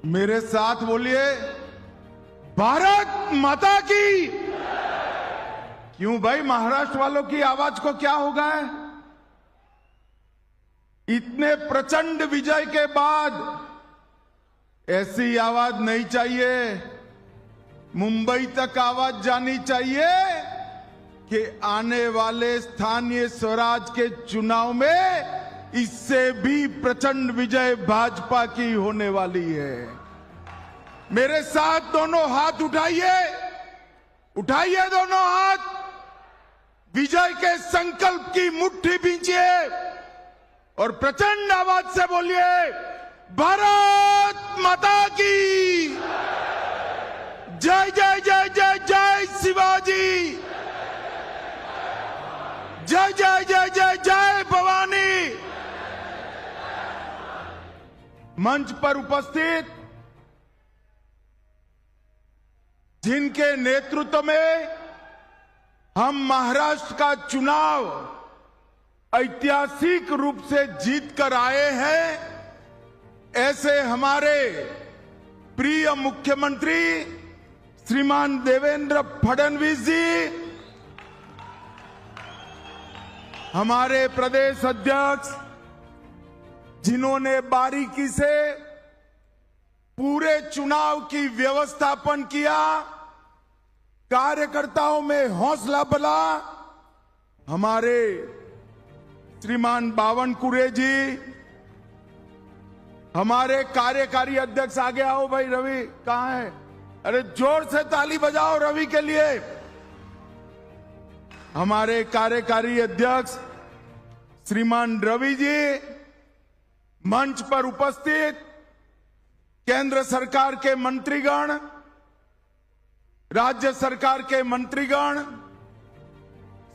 मेरे साथ बोलिए, भारत माता की। क्यों भाई, महाराष्ट्र वालों की आवाज को क्या हो गया है? इतने प्रचंड विजय के बाद ऐसी आवाज नहीं चाहिए। मुंबई तक आवाज जानी चाहिए कि आने वाले स्थानीय स्वराज के चुनाव में इससे भी प्रचंड विजय भाजपा की होने वाली है। मेरे साथ दोनों हाथ उठाइए, उठाइए दोनों हाथ, विजय के संकल्प की मुट्ठी भींचिए और प्रचंड आवाज से बोलिए, भारत माता की जय जय जय जय जय शिवाजी, जय जय जय जय जय भवानी। मंच पर उपस्थित जिनके नेतृत्व में हम महाराष्ट्र का चुनाव ऐतिहासिक रूप से जीत कर आए हैं, ऐसे हमारे प्रिय मुख्यमंत्री श्रीमान देवेंद्र फडणवीस जी, हमारे प्रदेश अध्यक्ष जिन्होंने बारीकी से पूरे चुनाव की व्यवस्थापन किया, कार्यकर्ताओं में हौसला बढ़ा, हमारे श्रीमान बावनकुरे जी, हमारे कार्यकारी अध्यक्ष, आगे आओ भाई। रवि कहां है? अरे जोर से ताली बजाओ रवि के लिए। हमारे कार्यकारी अध्यक्ष श्रीमान रवि जी, मंच पर उपस्थित केंद्र सरकार के मंत्रीगण, राज्य सरकार के मंत्रीगण,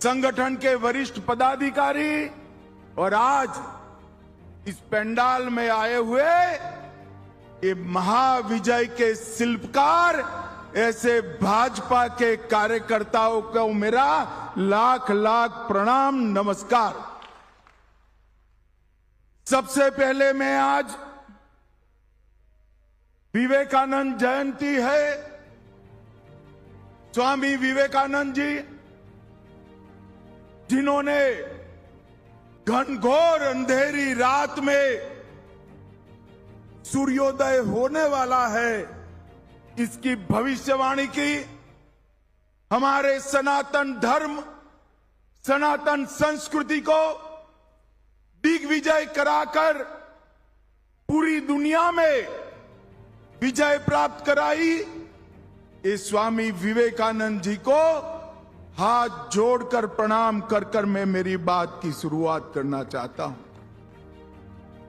संगठन के वरिष्ठ पदाधिकारी और आज इस पंडाल में आए हुए ये महाविजय के शिल्पकार, ऐसे भाजपा के कार्यकर्ताओं को मेरा लाख लाख प्रणाम, नमस्कार। सबसे पहले मैं आज विवेकानंद जयंती है, स्वामी विवेकानंद जी जिन्होंने घनघोर अंधेरी रात में सूर्योदय होने वाला है इसकी भविष्यवाणी की, हमारे सनातन धर्म, सनातन संस्कृति को दिग्विजय कराकर पूरी दुनिया में विजय प्राप्त कराई। इस स्वामी विवेकानंद जी को हाथ जोड़कर प्रणाम कर कर मैं मेरी बात की शुरुआत करना चाहता हूं।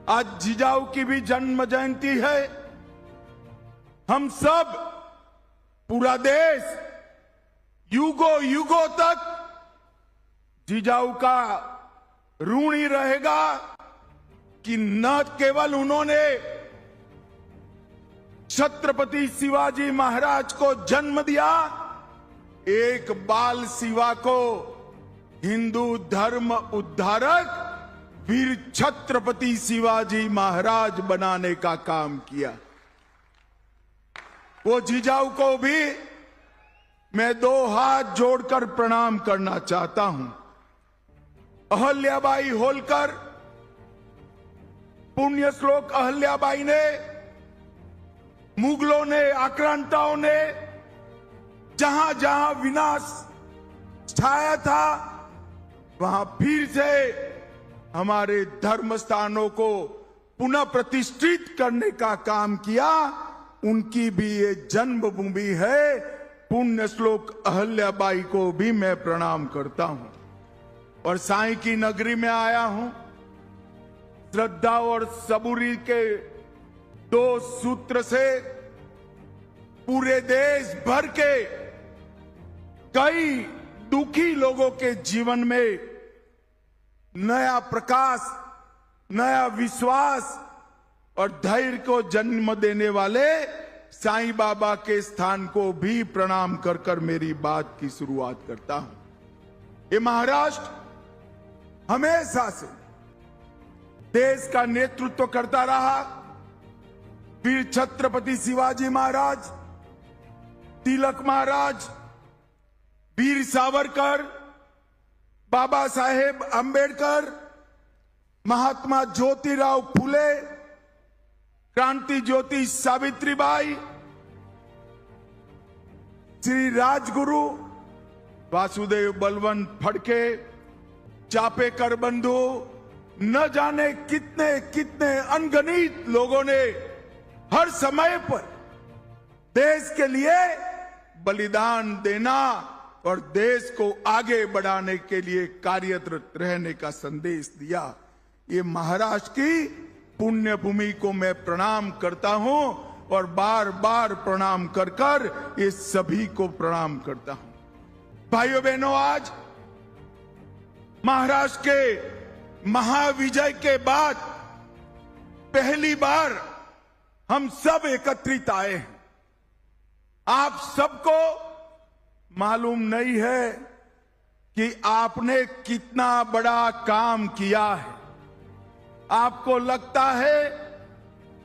आज जिजाऊ की भी जन्म जयंती है। हम सब, पूरा देश युगों युगों तक जिजाऊ का ऋणी रहेगा कि न केवल उन्होंने छत्रपति शिवाजी महाराज को जन्म दिया, एक बाल शिवा को हिंदू धर्म उद्धारक वीर छत्रपति शिवाजी महाराज बनाने का काम किया। वो जिजाऊ को भी मैं दो हाथ जोड़कर प्रणाम करना चाहता हूं। अहल्याबाई होलकर, पुण्य श्लोक अहल्याबाई ने, मुगलों ने, आक्रांताओं ने जहां जहां विनाश छाया था, वहां फिर से हमारे धर्म स्थानों को पुनः प्रतिष्ठित करने का काम किया। उनकी भी ये जन्मभूमि है। पुण्य श्लोक अहल्याबाई को भी मैं प्रणाम करता हूं और साईं की नगरी में आया हूं। श्रद्धा और सबूरी के दो सूत्र से पूरे देश भर के कई दुखी लोगों के जीवन में नया प्रकाश, नया विश्वास और धैर्य को जन्म देने वाले साईं बाबा के स्थान को भी प्रणाम कर कर मेरी बात की शुरुआत करता हूं। ये महाराष्ट्र हमेशा से देश का नेतृत्व करता रहा। वीर छत्रपति शिवाजी महाराज, तिलक महाराज, वीर सावरकर, बाबा साहेब अंबेडकर, महात्मा ज्योतिराव फुले, क्रांति ज्योति सावित्रीबाई, श्री राजगुरु वासुदेव बलवंत फड़के, चापेकर बंधु, न जाने कितने कितने अनगिनत लोगों ने हर समय पर देश के लिए बलिदान देना और देश को आगे बढ़ाने के लिए कार्यरत रहने का संदेश दिया। ये महाराष्ट्र की पुण्य भूमि को मैं प्रणाम करता हूं और बार बार प्रणाम कर कर ये सभी को प्रणाम करता हूं। भाइयों बहनों, आज महाराष्ट्र के महाविजय के बाद पहली बार हम सब एकत्रित आए हैं। आप सबको मालूम नहीं है कि आपने कितना बड़ा काम किया है। आपको लगता है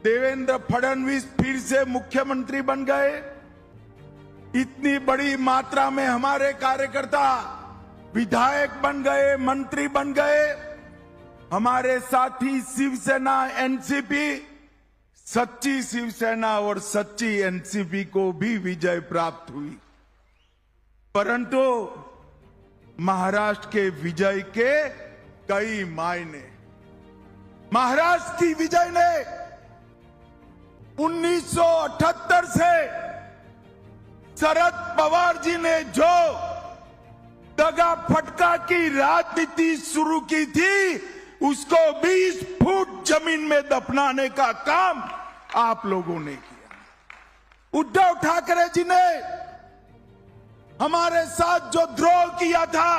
देवेंद्र फडणवीस फिर से मुख्यमंत्री बन गए। इतनी बड़ी मात्रा में हमारे कार्यकर्ता विधायक बन गए, मंत्री बन गए। हमारे साथी शिवसेना, एनसीपी, सच्ची शिवसेना और सच्ची एनसीपी को भी विजय प्राप्त हुई, परंतु महाराष्ट्र के विजय के कई मायने। महाराष्ट्र की विजय ने 1978 से शरद पवार जी ने जो दगा फटका की राजनीति शुरू की थी, उसको 20 फुट जमीन में दफनाने का काम आप लोगों ने किया। उद्धव ठाकरे जी ने हमारे साथ जो द्रोह किया था,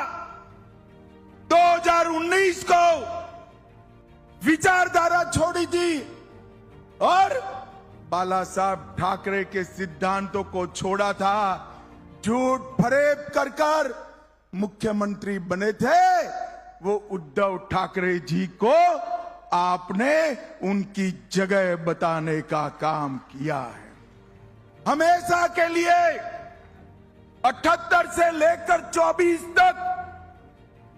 2019 को विचारधारा छोड़ी थी और बाला साहब ठाकरे के सिद्धांतों को छोड़ा था। झूठ फरेब कर कर मुख्यमंत्री बने थे। वो उद्धव ठाकरे जी को आपने उनकी जगह बताने का काम किया है। हमेशा के लिए 78 से लेकर 24 तक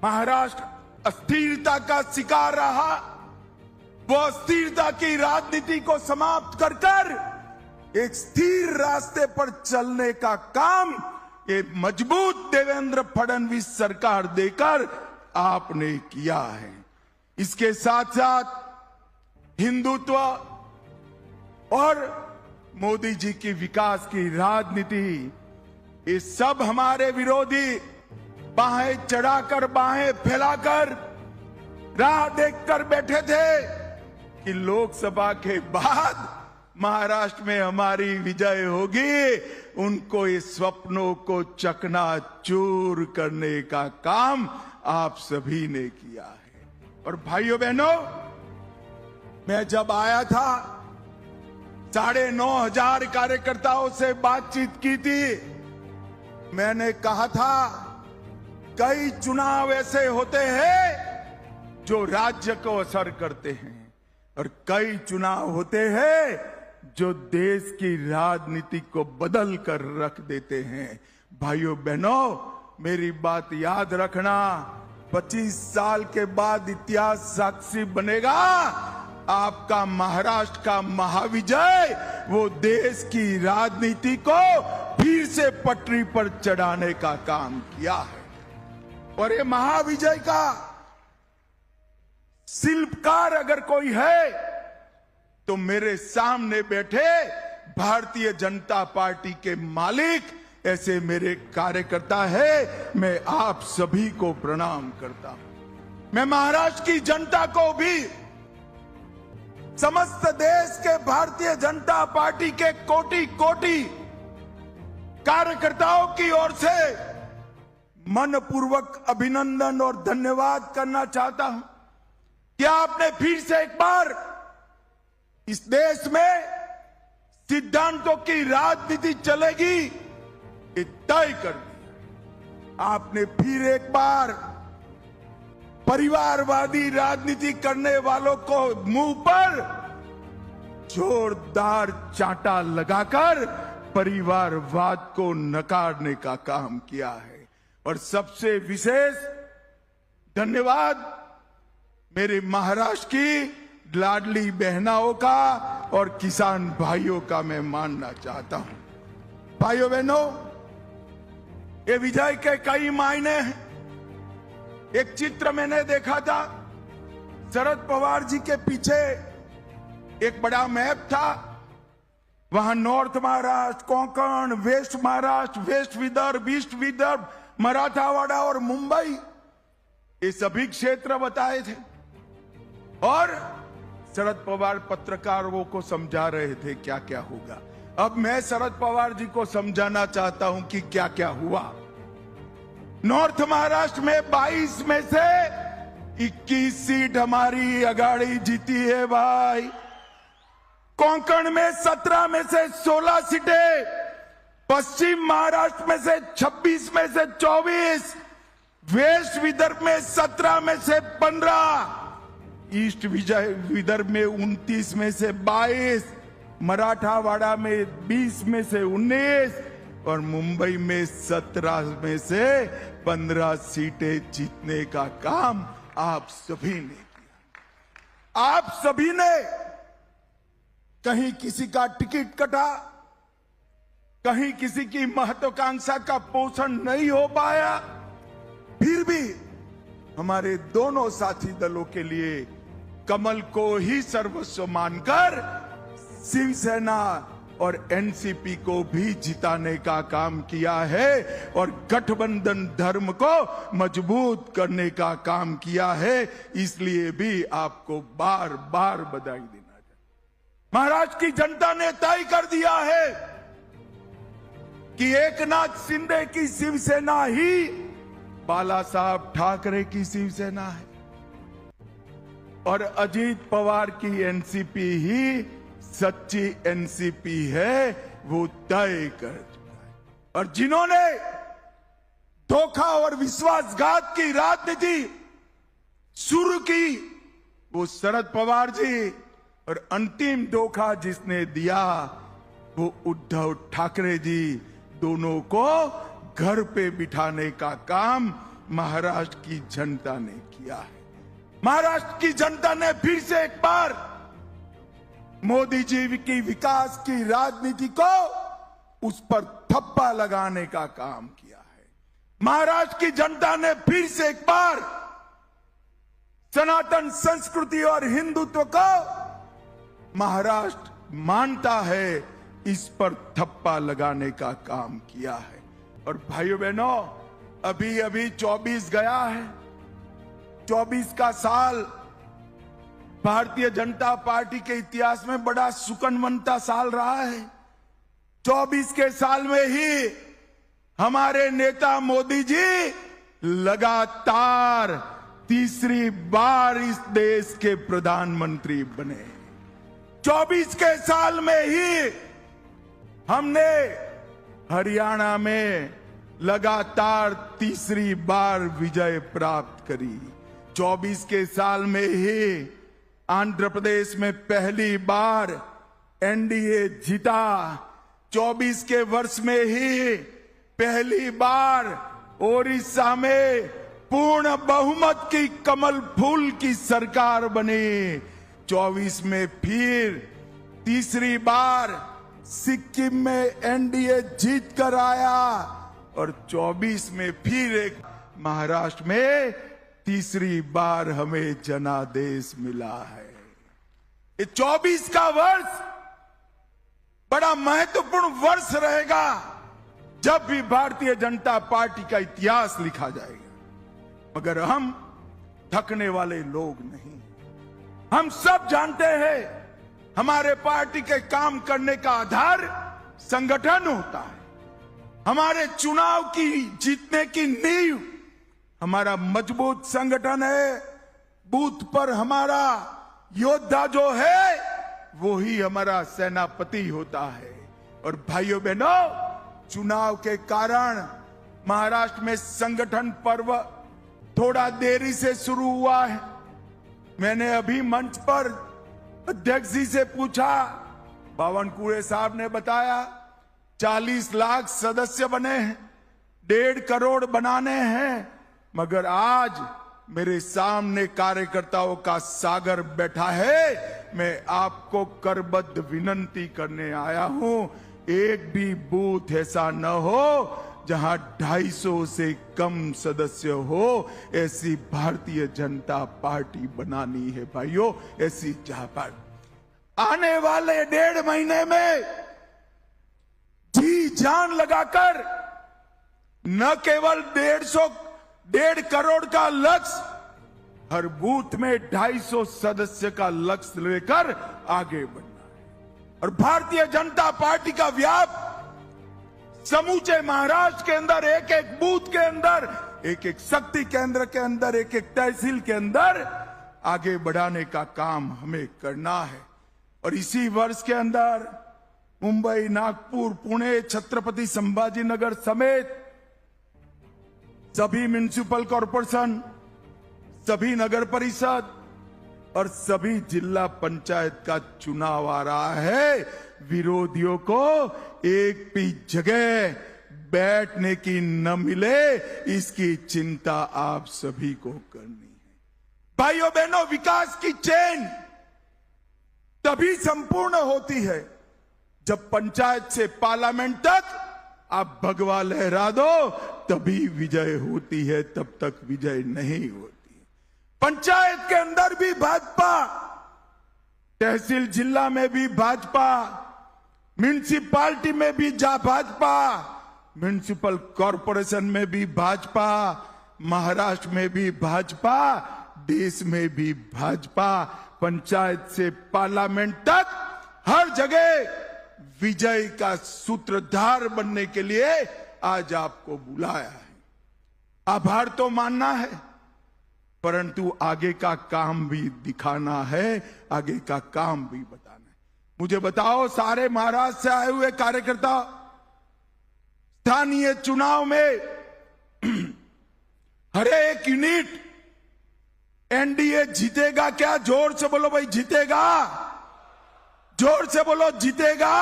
महाराष्ट्र अस्थिरता का शिकार रहा। वो अस्थिरता की राजनीति को समाप्त कर कर एक स्थिर रास्ते पर चलने का काम ये मजबूत देवेंद्र फडणवीस सरकार देकर आपने किया है। इसके साथ साथ हिंदुत्व और मोदी जी की विकास की राजनीति, ये सब हमारे विरोधी बाहें चढ़ाकर, बाहें फैलाकर राह देखकर बैठे थे कि लोकसभा के बाद महाराष्ट्र में हमारी विजय होगी। उनको इस स्वप्नों को चकनाचूर करने का काम आप सभी ने किया है। और भाइयों बहनों, मैं जब आया था 9,500 कार्यकर्ताओं से बातचीत की थी। मैंने कहा था कई चुनाव ऐसे होते हैं जो राज्य को असर करते हैं और कई चुनाव होते हैं जो देश की राजनीति को बदल कर रख देते हैं। भाइयों बहनों, मेरी बात याद रखना, 25 साल के बाद इतिहास साक्षी बनेगा। आपका महाराष्ट्र का महाविजय वो देश की राजनीति को फिर से पटरी पर चढ़ाने का काम किया है। और ये महाविजय का शिल्पकार अगर कोई है तो मेरे सामने बैठे भारतीय जनता पार्टी के मालिक ऐसे मेरे कार्यकर्ता है। मैं आप सभी को प्रणाम करता हूं। मैं महाराष्ट्र की जनता को भी, समस्त देश के भारतीय जनता पार्टी के कोटि कोटि कार्यकर्ताओं की ओर से मनपूर्वक अभिनंदन और धन्यवाद करना चाहता हूं कि आपने फिर से एक बार इस देश में सिद्धांतों की राजनीति चलेगी ये तय कर दिया। आपने फिर एक बार परिवारवादी राजनीति करने वालों को मुंह पर जोरदार चांटा लगाकर परिवारवाद को नकारने का काम किया है। और सबसे विशेष धन्यवाद मेरे महाराष्ट्र की लाडली बहनाओं का और किसान भाइयों का मैं मानना चाहता हूं। भाइयों बहनों, ये विजय के कई मायने हैं। एक चित्र मैंने देखा था, शरद पवार जी के पीछे एक बड़ा मैप था। वहां north Maharashtra, Konkan, west Maharashtra, west Vidarbha, east Vidarbha, Marathwada और मुंबई, ये सभी क्षेत्र बताए थे। और शरद पवार पत्रकारों को समझा रहे थे क्या क्या होगा। अब मैं शरद पवार जी को समझाना चाहता हूं कि क्या क्या हुआ। नॉर्थ महाराष्ट्र में 22 में से 21 सीट हमारी अगाड़ी जीती है भाई। कोंकण में 17 में से 16 सीटें, पश्चिम महाराष्ट्र में से 26 में से 24, वेस्ट विदर्भ में 17 में से 15, ईस्ट विदर्भ में 29 में से 22, मराठावाड़ा में 20 में से 19 और मुंबई में 17 में से 15 सीटें जीतने का काम आप सभी ने किया। आप सभी ने, कहीं किसी का टिकट कटा, कहीं किसी की महत्वाकांक्षा का पोषण नहीं हो पाया, फिर भी हमारे दोनों साथी दलों के लिए कमल को ही सर्वस्व मानकर शिवसेना और एनसीपी को भी जिताने का काम किया है और गठबंधन धर्म को मजबूत करने का काम किया है। इसलिए भी आपको बार बार बधाई देना चाहिए। महाराष्ट्र की जनता ने तय कर दिया है कि एकनाथ शिंदे की शिवसेना ही बाला साहब ठाकरे की शिवसेना है और अजीत पवार की एनसीपी ही सच्ची एनसीपी है, वो तय कर चुका है। और जिन्होंने धोखा और विश्वासघात की राजनीति शुरू की, वो शरद पवार जी, और अंतिम धोखा जिसने दिया वो उद्धव ठाकरे जी। दोनों को घर पे बिठाने का काम महाराष्ट्र की जनता ने किया है। महाराष्ट्र की जनता ने फिर से एक बार मोदी जी की विकास की राजनीति को उस पर ठप्पा लगाने का काम किया है। महाराष्ट्र की जनता ने फिर से एक बार सनातन संस्कृति और हिंदुत्व को महाराष्ट्र मानता है, इस पर ठप्पा लगाने का काम किया है। और भाइयों बहनों, अभी अभी 24 गया है। 24 का साल भारतीय जनता पार्टी के इतिहास में बड़ा सुकनवंता साल रहा है। 24 के साल में ही हमारे नेता मोदी जी लगातार तीसरी बार इस देश के प्रधानमंत्री बने। 24 के साल में ही हमने हरियाणा में लगातार तीसरी बार विजय प्राप्त करी। 24 के साल में ही आंध्र प्रदेश में पहली बार एनडीए जीता। 24 के वर्ष में ही पहली बार ओडिशा में पूर्ण बहुमत की कमल फूल की सरकार बनी। 24 में फिर तीसरी बार सिक्किम में एनडीए जीत कर आया और 24 में फिर एक महाराष्ट्र में तीसरी बार हमें जनादेश मिला है। ये 24 का वर्ष बड़ा महत्वपूर्ण वर्ष रहेगा जब भी भारतीय जनता पार्टी का इतिहास लिखा जाएगा। मगर हम थकने वाले लोग नहीं। हम सब जानते हैं हमारे पार्टी के काम करने का आधार संगठन होता है। हमारे चुनाव की जीतने की नींव हमारा मजबूत संगठन है। बूथ पर हमारा योद्धा जो है वो ही हमारा सेनापति होता है। और भाइयों बहनों, चुनाव के कारण महाराष्ट्र में संगठन पर्व थोड़ा देरी से शुरू हुआ है। मैंने अभी मंच पर अध्यक्ष जी से पूछा बावनकुळे साहब ने बताया 40 लाख सदस्य बने हैं, 1.5 करोड़ बनाने हैं, मगर आज मेरे सामने कार्यकर्ताओं का सागर बैठा है। मैं आपको करबद्ध विनंती करने आया हूं, एक भी बूथ ऐसा न हो जहां 250 से कम सदस्य हो। ऐसी भारतीय जनता पार्टी बनानी है भाइयों, ऐसी जहां पर आने वाले 1.5 महीने में जी जान लगाकर न केवल 1.5 करोड़ का लक्ष्य, हर बूथ में 250 सदस्य का लक्ष्य लेकर आगे बढ़ना है। और भारतीय जनता पार्टी का व्याप समूचे महाराष्ट्र के अंदर, एक एक बूथ के अंदर, एक एक शक्ति केंद्र के अंदर, एक एक तहसील के अंदर आगे बढ़ाने का काम हमें करना है। और इसी वर्ष के अंदर मुंबई, नागपुर, पुणे, छत्रपति संभाजीनगर समेत सभी म्युनिसिपल कॉरपोरेशन, सभी नगर परिषद और सभी जिला पंचायत का चुनाव आ रहा है। विरोधियों को एक भी जगह बैठने की न मिले, इसकी चिंता आप सभी को करनी है। भाइयों बहनों, विकास की चेन तभी संपूर्ण होती है जब पंचायत से पार्लियामेंट तक आप भगवा लहरा दो, तभी विजय होती है, तब तक विजय नहीं होती। पंचायत के अंदर भी भाजपा, तहसील जिला में भी भाजपा, म्युनिसिपालिटी में भी भाजपा, म्युनिसिपल कॉरपोरेशन में भी भाजपा, महाराष्ट्र में भी भाजपा, देश में भी भाजपा। पंचायत से पार्लियामेंट तक हर जगह विजय का सूत्रधार बनने के लिए आज आपको बुलाया है। आभार तो मानना है, परंतु आगे का काम भी दिखाना है, आगे का काम भी बताना है। मुझे बताओ, सारे महाराष्ट्र से आए हुए कार्यकर्ता स्थानीय चुनाव में हर एक यूनिट एनडीए जीतेगा क्या? जोर से बोलो भाई, जीतेगा। जोर से बोलो, जीतेगा।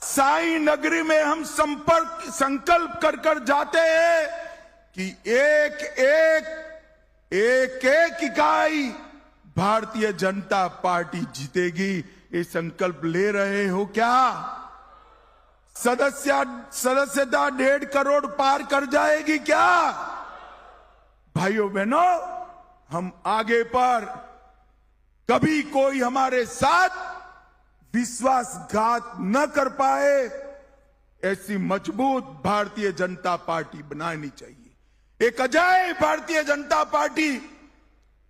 साई नगरी में हम संकल्प कर कर जाते हैं कि एक इकाई भारतीय जनता पार्टी जीतेगी। ये संकल्प ले रहे हो क्या? सदस्यता 1.5 करोड़ पार कर जाएगी क्या? भाइयों बहनों, हम आगे पर कभी कोई हमारे साथ विश्वासघात न कर पाए, ऐसी मजबूत भारतीय जनता पार्टी बनानी चाहिए। एक अजय भारतीय जनता पार्टी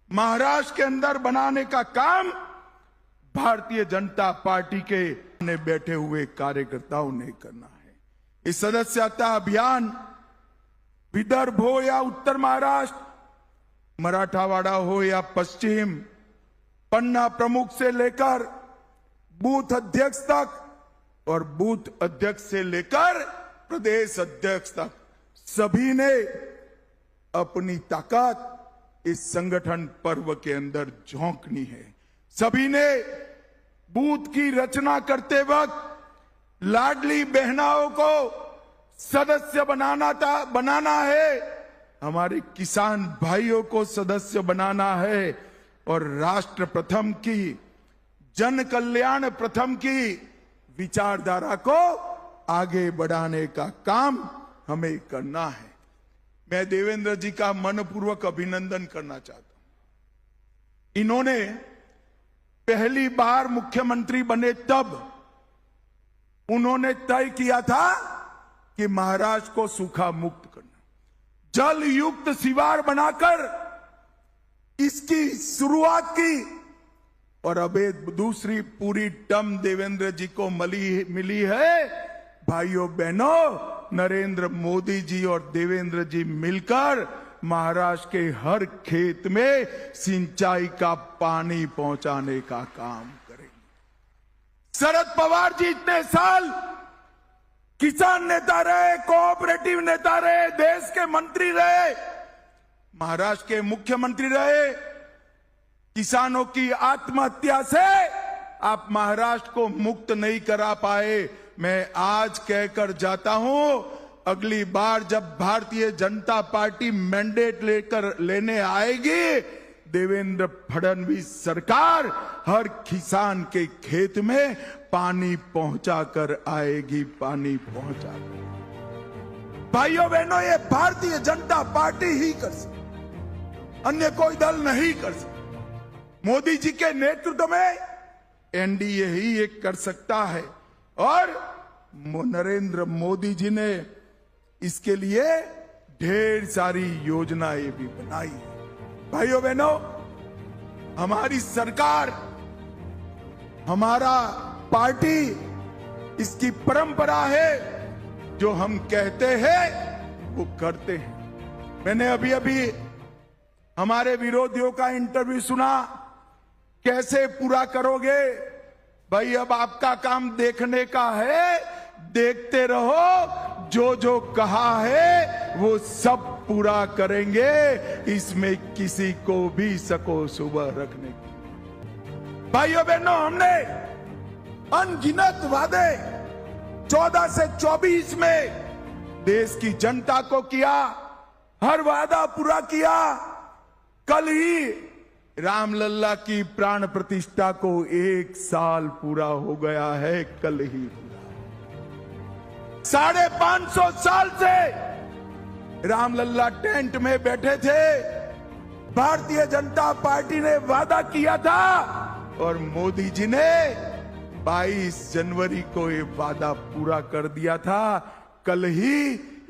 महाराष्ट्र के अंदर बनाने का काम भारतीय जनता पार्टी के ने बैठे हुए कार्यकर्ताओं ने करना है। इस सदस्यता अभियान विदर्भ हो या उत्तर महाराष्ट्र, मराठावाड़ा हो या पश्चिम, पन्ना प्रमुख से लेकर बूथ अध्यक्ष तक और बूथ अध्यक्ष से लेकर प्रदेश अध्यक्ष तक, सभी ने अपनी ताकत इस संगठन पर्व के अंदर झोंकनी है। सभी ने बूथ की रचना करते वक्त लाडली बहनाओं को सदस्य बनाना है, हमारे किसान भाइयों को सदस्य बनाना है और राष्ट्र प्रथम की, जन कल्याण प्रथम की विचारधारा को आगे बढ़ाने का काम हमें करना है। मैं देवेंद्र जी का मनपूर्वक अभिनंदन करना चाहता हूं। इन्होंने पहली बार मुख्यमंत्री बने तब उन्होंने तय किया था कि महाराष्ट्र को सूखा मुक्त करना, जल युक्त शिवार बनाकर इसकी शुरुआत की। और अब दूसरी पूरी टर्म देवेंद्र जी को मिली है। भाइयों बहनों, नरेंद्र मोदी जी और देवेंद्र जी मिलकर महाराष्ट्र के हर खेत में सिंचाई का पानी पहुंचाने का काम करेंगे। शरद पवार जी इतने साल किसान नेता रहे, कोऑपरेटिव नेता रहे, देश के मंत्री रहे, महाराष्ट्र के मुख्यमंत्री रहे। किसानों की आत्महत्या से आप महाराष्ट्र को मुक्त नहीं करा पाए। मैं आज कहकर जाता हूं, अगली बार जब भारतीय जनता पार्टी मैंडेट लेने आएगी, देवेंद्र फडणवीस सरकार हर किसान के खेत में पानी पहुंचाकर आएगी, पानी पहुंचाकर। भाइयों बहनों, ये भारतीय जनता पार्टी ही कर सकती, अन्य कोई दल नहीं कर सकता। मोदी जी के नेतृत्व में एनडीए ही ये कर सकता है और नरेंद्र मोदी जी ने इसके लिए ढेर सारी योजनाएं भी बनाई। भाइयों बहनों, हमारी सरकार, हमारा पार्टी, इसकी परंपरा है, जो हम कहते हैं वो करते हैं। मैंने अभी अभी हमारे विरोधियों का इंटरव्यू सुना, कैसे पूरा करोगे? भाई अब आपका काम देखने का है, देखते रहो, जो जो कहा है वो सब पूरा करेंगे, इसमें किसी को भी सको सुबह रखने की। भाइयों बहनों, हमने अनगिनत वादे 14 से 24 में देश की जनता को किया, हर वादा पूरा किया। कल ही रामलला की प्राण प्रतिष्ठा को 1 साल पूरा हो गया है, कल ही। 550 साल से रामलला टेंट में बैठे थे, भारतीय जनता पार्टी ने वादा किया था और मोदी जी ने 22 जनवरी को ये वादा पूरा कर दिया था। कल ही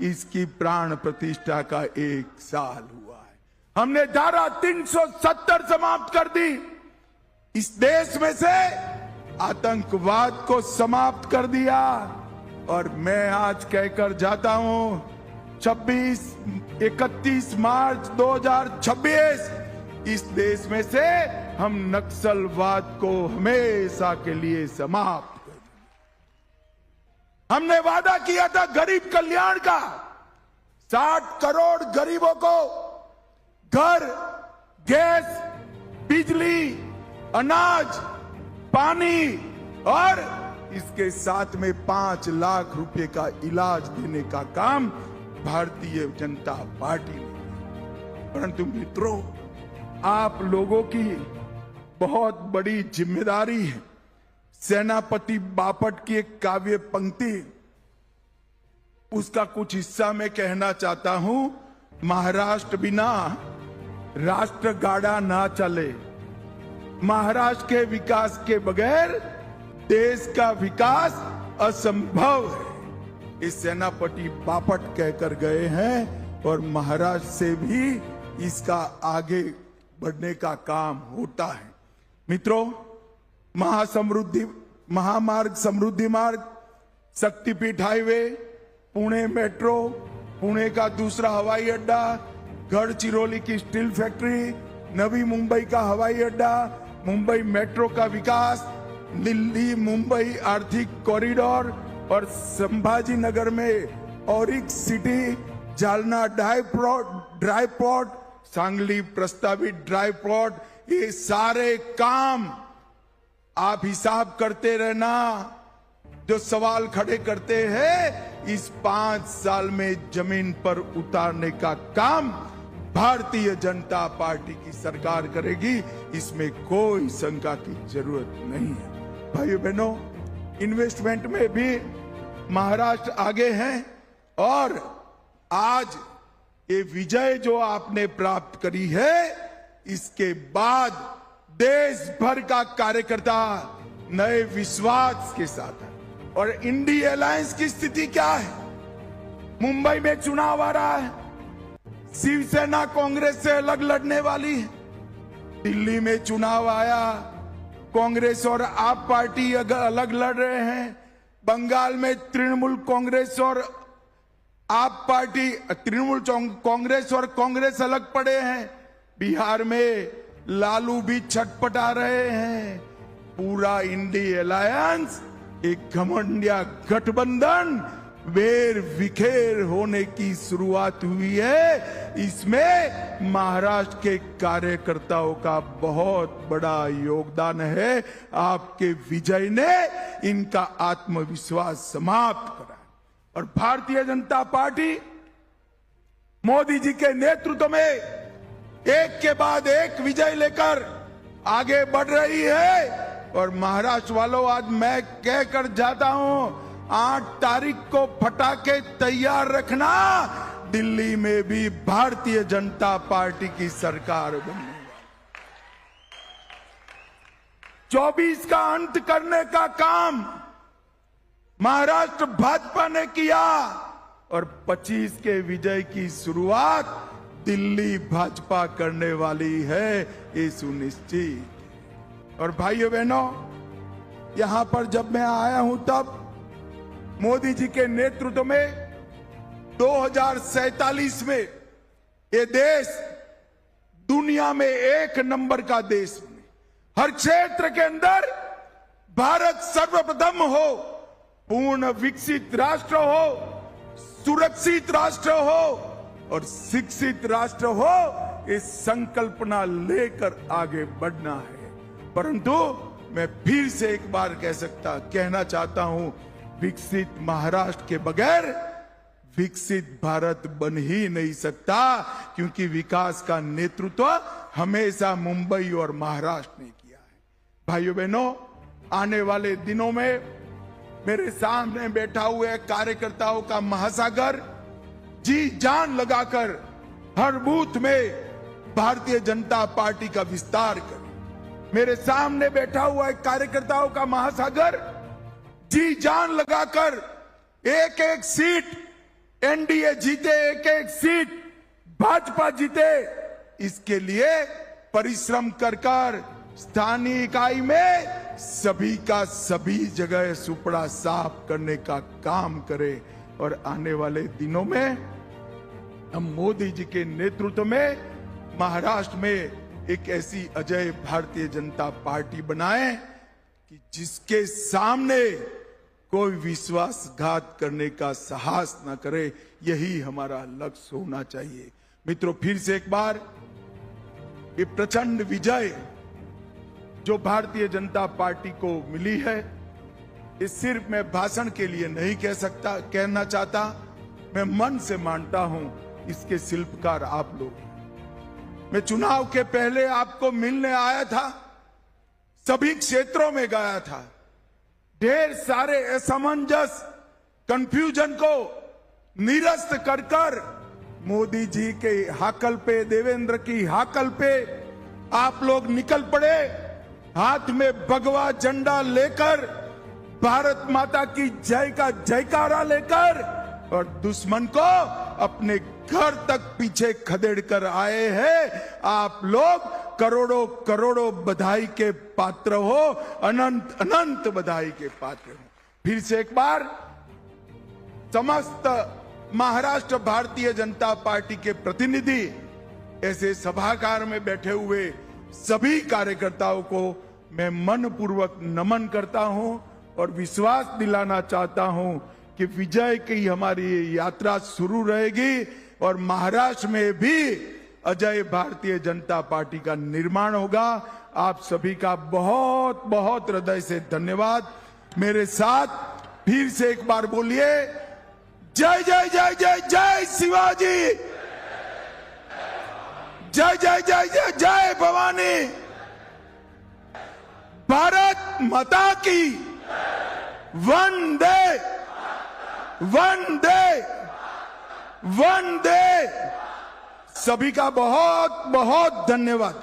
इसकी प्राण प्रतिष्ठा का 1 साल हुआ है। हमने धारा 370 समाप्त कर दी। इस देश में से आतंकवाद को समाप्त कर दिया और मैं आज कहकर जाता हूं, 31 मार्च 2026 इस देश में से हम नक्सलवाद को हमेशा के लिए समाप्त कर देंगे। हमने वादा किया था गरीब कल्याण का, 60 करोड़ गरीबों को घर, गैस, बिजली, अनाज, पानी और इसके साथ में 5 लाख रुपए का इलाज देने का काम भारतीय जनता पार्टी ने। परंतु मित्रों, आप लोगों की बहुत बड़ी जिम्मेदारी है। सेनापति बापट की एक काव्य पंक्ति, उसका कुछ हिस्सा मैं कहना चाहता हूं। महाराष्ट्र बिना राष्ट्र गाड़ा ना चले, महाराष्ट्र के विकास के बगैर देश का विकास असंभव है। इस सेनापति बापट कहकर गए हैं और महाराष्ट्र से भी इसका आगे बढ़ने का काम होता है। मित्रों, महामार्ग, समृद्धि मार्ग, शक्तिपीठ हाईवे, पुणे मेट्रो, पुणे का दूसरा हवाई अड्डा, गढ़चिरौली की स्टील फैक्ट्री, नवी मुंबई का हवाई अड्डा, मुंबई मेट्रो का विकास, दिल्ली मुंबई आर्थिक कॉरिडोर और संभाजी नगर में auric city, Jalna dry port, Sangli प्रस्तावित ड्राई पोर्ट, ये सारे काम आप हिसाब करते रहना। जो सवाल खड़े करते हैं, इस 5 साल में जमीन पर उतारने का काम भारतीय जनता पार्टी की सरकार करेगी, इसमें कोई शंका की जरूरत नहीं है। भाइयों बहनों, इन्वेस्टमेंट में भी महाराष्ट्र आगे है और आज ये विजय जो आपने प्राप्त करी है, इसके बाद देश भर का कार्यकर्ता नए विश्वास के साथ है। और इंडी अलायंस की स्थिति क्या है? मुंबई में चुनाव आ रहा है, शिवसेना कांग्रेस से अलग लड़ने वाली है। दिल्ली में चुनाव आया, कांग्रेस और आप पार्टी अलग लड़ रहे हैं। बंगाल में तृणमूल कांग्रेस और आप पार्टी, तृणमूल कांग्रेस और कांग्रेस अलग पड़े हैं। बिहार में लालू भी छटपटा रहे हैं। पूरा इंडी अलायंस एक घमंडिया गठबंधन वेर विखेर होने की शुरुआत हुई है। इसमें महाराष्ट्र के कार्यकर्ताओं का बहुत बड़ा योगदान है। आपके विजय ने इनका आत्मविश्वास समाप्त करा और भारतीय जनता पार्टी मोदी जी के नेतृत्व में एक के बाद एक विजय लेकर आगे बढ़ रही है। और महाराष्ट्र वालों, आज मैं कहकर जाता हूं, 8 तारीख को पटाखे तैयार रखना, दिल्ली में भी भारतीय जनता पार्टी की सरकार बनने वाली। 24 का अंत करने का काम महाराष्ट्र भाजपा ने किया और 25 के विजय की शुरुआत दिल्ली भाजपा करने वाली है, ये सुनिश्चित। और भाइयों बहनों, यहां पर जब मैं आया हूं तब मोदी जी के नेतृत्व में 2047 में ये देश दुनिया में 1 नंबर का देश बने। हर क्षेत्र के अंदर भारत सर्वप्रथम हो, पूर्ण विकसित राष्ट्र हो, सुरक्षित राष्ट्र हो और शिक्षित राष्ट्र हो, इस संकल्पना लेकर आगे बढ़ना है। परंतु मैं फिर से एक बार कहना चाहता हूं, विकसित महाराष्ट्र के बगैर विकसित भारत बन ही नहीं सकता, क्योंकि विकास का नेतृत्व हमेशा मुंबई और महाराष्ट्र ने किया है। भाइयों बहनों, आने वाले दिनों में मेरे सामने बैठा हुए कार्यकर्ताओं का महासागर जी जान लगाकर हर बूथ में भारतीय जनता पार्टी का विस्तार करे। मेरे सामने बैठा हुआ एक कार्यकर्ताओं का महासागर जी जान लगाकर एक एक सीट एनडीए जीते, एक एक सीट भाजपा जीते, इसके लिए परिश्रम कर स्थानीय इकाई में सभी का सभी जगह सुपड़ा साफ करने का काम करे। और आने वाले दिनों में हम मोदी जी के नेतृत्व में महाराष्ट्र में एक ऐसी अजय भारतीय जनता पार्टी बनाएं कि जिसके सामने कोई विश्वासघात करने का साहस न करे। यही हमारा लक्ष्य होना चाहिए। मित्रों, फिर से एक बार ये प्रचंड विजय जो भारतीय जनता पार्टी को मिली है, ये सिर्फ मैं भाषण के लिए नहीं कहना चाहता, मैं मन से मानता हूं इसके शिल्पकार आप लोग। मैं चुनाव के पहले आपको मिलने आया था, सभी क्षेत्रों में गया था, ढेर सारे असमंजस कंफ्यूजन को निरस्त कर मोदी जी के हाकल पे, देवेंद्र की हाकल पे आप लोग निकल पड़े, हाथ में भगवा झंडा लेकर, भारत माता की जय का जयकारा लेकर, और दुश्मन को अपने घर तक पीछे खदेड़ कर आए हैं। आप लोग करोड़ों करोड़ों बधाई के पात्र हो, अनंत अनंत बधाई के पात्र हो। फिर से एक बार समस्त महाराष्ट्र भारतीय जनता पार्टी के प्रतिनिधि, ऐसे सभागार में बैठे हुए सभी कार्यकर्ताओं को मैं मनपूर्वक नमन करता हूं और विश्वास दिलाना चाहता हूं कि विजय की हमारी यात्रा शुरू रहेगी और महाराष्ट्र में भी अजय भारतीय जनता पार्टी का निर्माण होगा। आप सभी का बहुत बहुत हृदय से धन्यवाद। मेरे साथ फिर से एक बार बोलिए, जय जय जय जय जय शिवाजी, जय जय जय जय जय भवानी, भारत माता की वंदे वंदे वंदे। सभी का बहुत बहुत धन्यवाद।